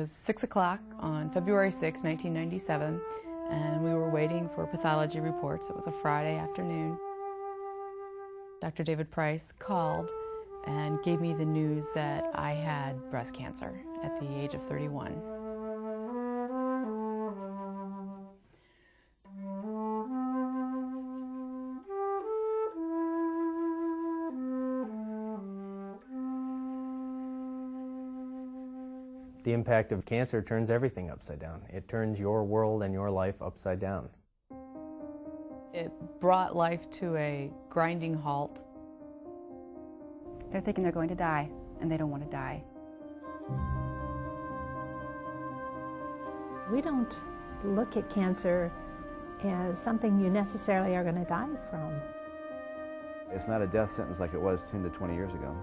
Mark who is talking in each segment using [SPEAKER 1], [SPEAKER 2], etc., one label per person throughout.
[SPEAKER 1] was 6 o'clock on February 6, 1997, and we were waiting for pathology reports. It was a Friday afternoon. Dr. David Price called and gave me the news that I had breast cancer at the age of 31.
[SPEAKER 2] The impact of cancer turns everything upside down. It turns your world and your life upside down.
[SPEAKER 1] It brought life to a grinding halt.
[SPEAKER 3] They're thinking they're going to die, and they don't want to die.
[SPEAKER 4] We don't look at cancer as something you necessarily are going to die from.
[SPEAKER 5] It's not a death sentence like it was 10 to 20 years ago.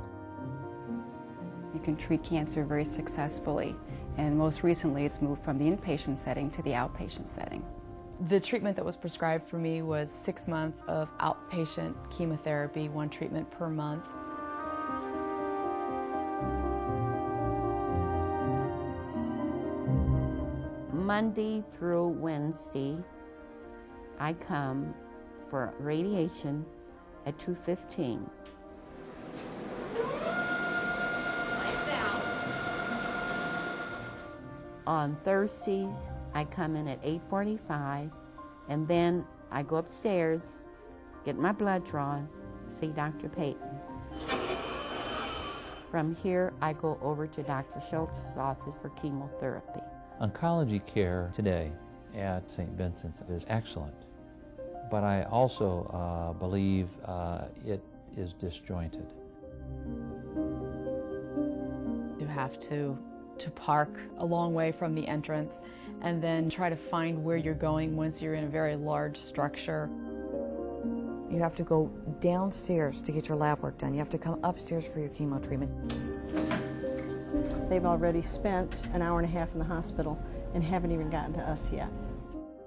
[SPEAKER 3] You can treat cancer very successfully, and most recently it's moved from the inpatient setting to the outpatient setting.
[SPEAKER 1] The treatment that was prescribed for me was 6 months of outpatient chemotherapy, 1 treatment per month.
[SPEAKER 6] Monday through Wednesday, I come for radiation at 2:15. On Thursdays, I come in at 8:45, and then I go upstairs, get my blood drawn, see Dr. Payton. From here, I go over to Dr. Schultz's office for chemotherapy.
[SPEAKER 7] Oncology care today at St. Vincent's is excellent, but I also believe it is disjointed.
[SPEAKER 1] You have to park a long way from the entrance and then try to find where you're going once you're in a very large structure.
[SPEAKER 8] You have to go downstairs to get your lab work done. You have to come upstairs for your chemo treatment.
[SPEAKER 9] They've already spent an hour and a half in the hospital and haven't even gotten to us yet.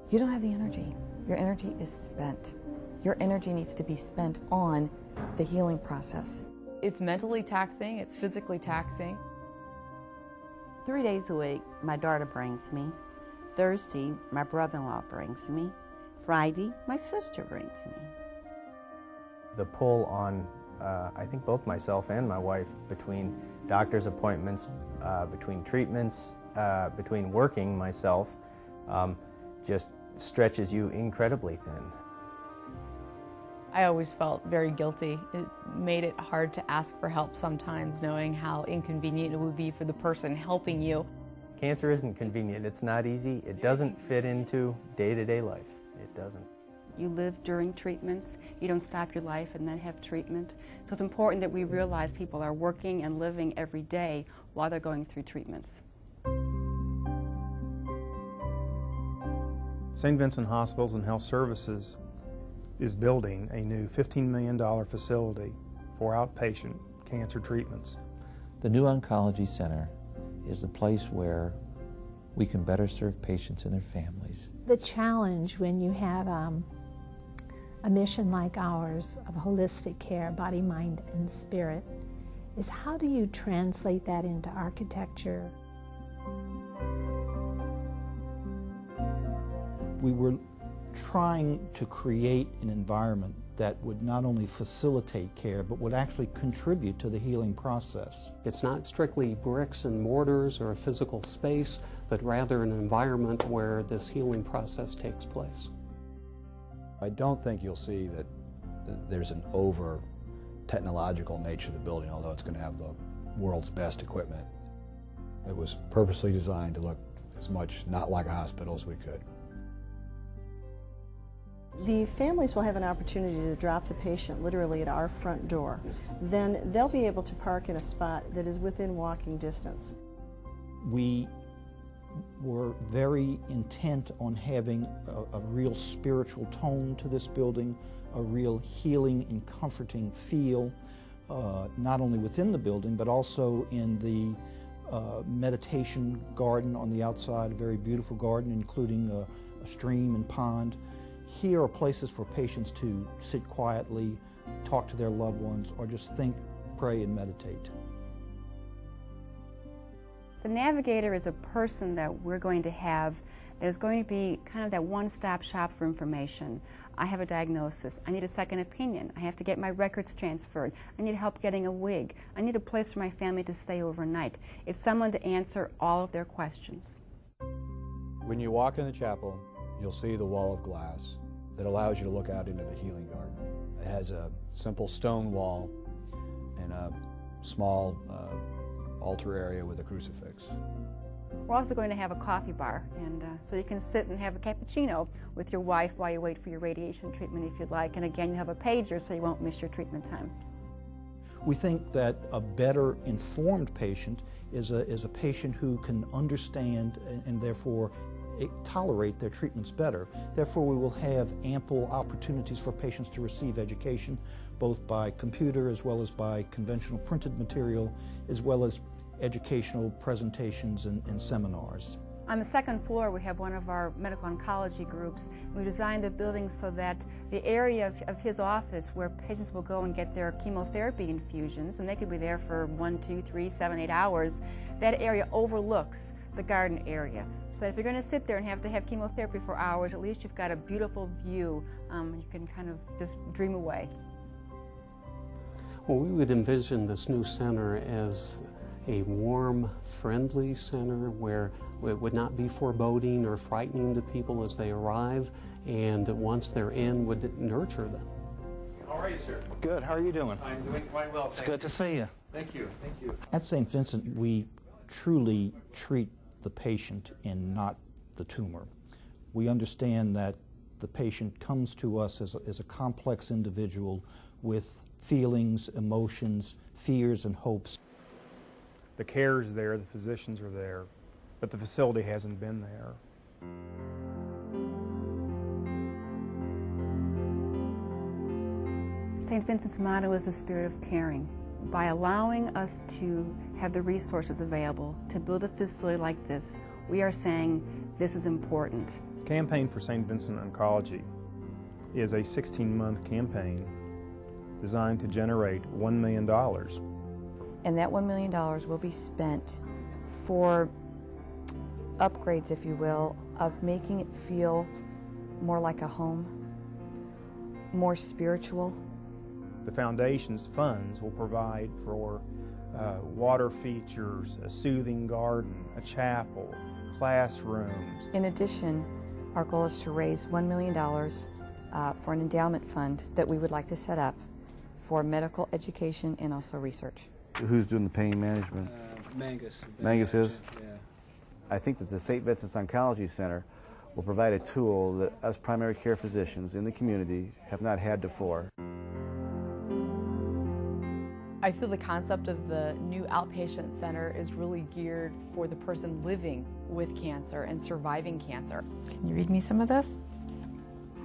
[SPEAKER 8] You don't have the energy. Your energy is spent. Your energy needs to be spent on the healing process.
[SPEAKER 1] It's mentally taxing, it's physically taxing.
[SPEAKER 6] 3 days a week, my daughter brings me. Thursday, my brother-in-law brings me. Friday, my sister brings me.
[SPEAKER 2] The pull on, I think both myself and my wife, between doctor's appointments, between treatments, between working myself, just stretches you incredibly thin.
[SPEAKER 1] I always felt very guilty. It made it hard to ask for help sometimes, knowing how inconvenient it would be for the person helping you.
[SPEAKER 2] Cancer isn't convenient. It's not easy. It doesn't fit into day-to-day life. It doesn't.
[SPEAKER 3] You live during treatments. You don't stop your life and then have treatment. So it's important that we realize people are working and living every day while they're going through treatments.
[SPEAKER 10] St. Vincent Hospitals and Health Services is building a new $15 million facility for outpatient cancer treatments.
[SPEAKER 7] The new Oncology Center is the place where we can better serve patients and their families.
[SPEAKER 4] The challenge when you have a mission like ours of holistic care, body, mind, and spirit, is how do you translate that into architecture?
[SPEAKER 11] We were trying to create an environment that would not only facilitate care, but would actually contribute to the healing process.
[SPEAKER 12] It's not strictly bricks and mortars or a physical space, but rather an environment where this healing process takes place.
[SPEAKER 5] I don't think you'll see that there's an over-technological nature to the building, although it's going to have the world's best equipment. It was purposely designed to look as much not like a hospital as we could.
[SPEAKER 9] The families will have an opportunity to drop the patient literally at our front door. Then they'll be able to park in a spot that is within walking distance.
[SPEAKER 11] We were very intent on having a real spiritual tone to this building, a real healing and comforting feel, not only within the building, but also in the meditation garden on the outside, a very beautiful garden, including a stream and pond. Here are places for patients to sit quietly, talk to their loved ones, or just think, pray, and meditate.
[SPEAKER 3] The navigator is a person that we're going to have that is going to be kind of that one-stop shop for information. I have a diagnosis. I need a second opinion. I have to get my records transferred. I need help getting a wig. I need a place for my family to stay overnight. It's someone to answer all of their questions.
[SPEAKER 5] When you walk in the chapel, you'll see the wall of glass that allows you to look out into the healing garden. It has a simple stone wall and a small altar area with a crucifix.
[SPEAKER 3] We're also going to have a coffee bar, and so you can sit and have a cappuccino with your wife while you wait for your radiation treatment if you'd like. And again, you have a pager so you won't miss your treatment time.
[SPEAKER 11] We think that a better informed patient is a patient who can understand and therefore tolerate their treatments better. Therefore, we will have ample opportunities for patients to receive education, both by computer as well as by conventional printed material, as well as educational presentations and seminars.
[SPEAKER 3] On the second floor, we have one of our medical oncology groups. We designed the building so that the area of his office where patients will go and get their chemotherapy infusions, and they could be there for 1, 2, 3, 7, 8 hours, that area overlooks the garden area. So if you're going to sit there and have to have chemotherapy for hours, at least you've got a beautiful view. You can kind of just dream away.
[SPEAKER 12] Well, we would envision this new center as a warm, friendly center where it would not be foreboding or frightening to people as they arrive, and once they're in, would nurture them.
[SPEAKER 13] How are you, sir?
[SPEAKER 11] Good. How are you doing?
[SPEAKER 13] I'm doing quite well,
[SPEAKER 11] It's good to see you.
[SPEAKER 13] Thank you. Thank you.
[SPEAKER 11] At St. Vincent, we truly treat the patient and not the tumor. We understand that the patient comes to us as a complex individual with feelings, emotions, fears, and hopes.
[SPEAKER 10] The care is there, the physicians are there, but the facility hasn't been there.
[SPEAKER 3] St. Vincent's motto is the spirit of caring. By allowing us to have the resources available to build a facility like this, we are saying this is important.
[SPEAKER 10] The campaign for St. Vincent Oncology is a 16-month campaign designed to generate $1 million.
[SPEAKER 8] And that $1 million will be spent for upgrades, if you will, of making it feel more like a home, more spiritual.
[SPEAKER 10] The Foundation's funds will provide for water features, a soothing garden, a chapel, classrooms.
[SPEAKER 8] In addition, our goal is to raise $1 million for an endowment fund that we would like to set up for medical education and also research.
[SPEAKER 14] Who's doing the pain management?
[SPEAKER 15] Mangus.
[SPEAKER 14] Mangus is?
[SPEAKER 15] Yeah.
[SPEAKER 14] I think that the St. Vincent's Oncology Center will provide a tool that us primary care physicians in the community have not had before.
[SPEAKER 1] I feel the concept of the new outpatient center is really geared for the person living with cancer and surviving cancer. Can you read me some of this?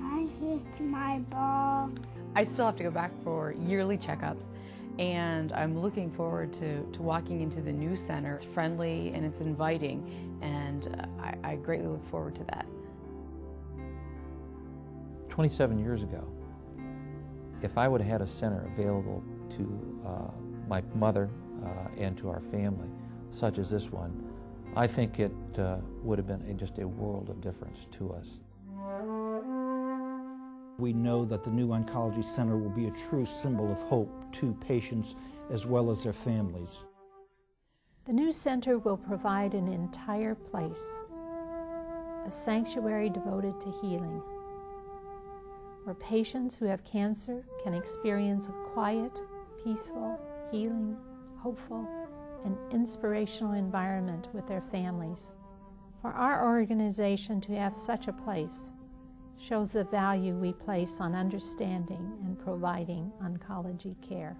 [SPEAKER 16] I hit my ball.
[SPEAKER 1] I still have to go back for yearly checkups, and I'm looking forward to walking into the new center. It's friendly and it's inviting, and I greatly look forward to that.
[SPEAKER 7] 27 years ago, if I would have had a center available to my mother and to our family, such as this one, I think it would have been just a world of difference to us.
[SPEAKER 11] We know that the new Oncology Center will be a true symbol of hope to patients as well as their families.
[SPEAKER 4] The new center will provide an entire place, a sanctuary devoted to healing, where patients who have cancer can experience a quiet, peaceful, healing, hopeful, and inspirational environment with their families. For our organization to have such a place shows the value we place on understanding and providing oncology care.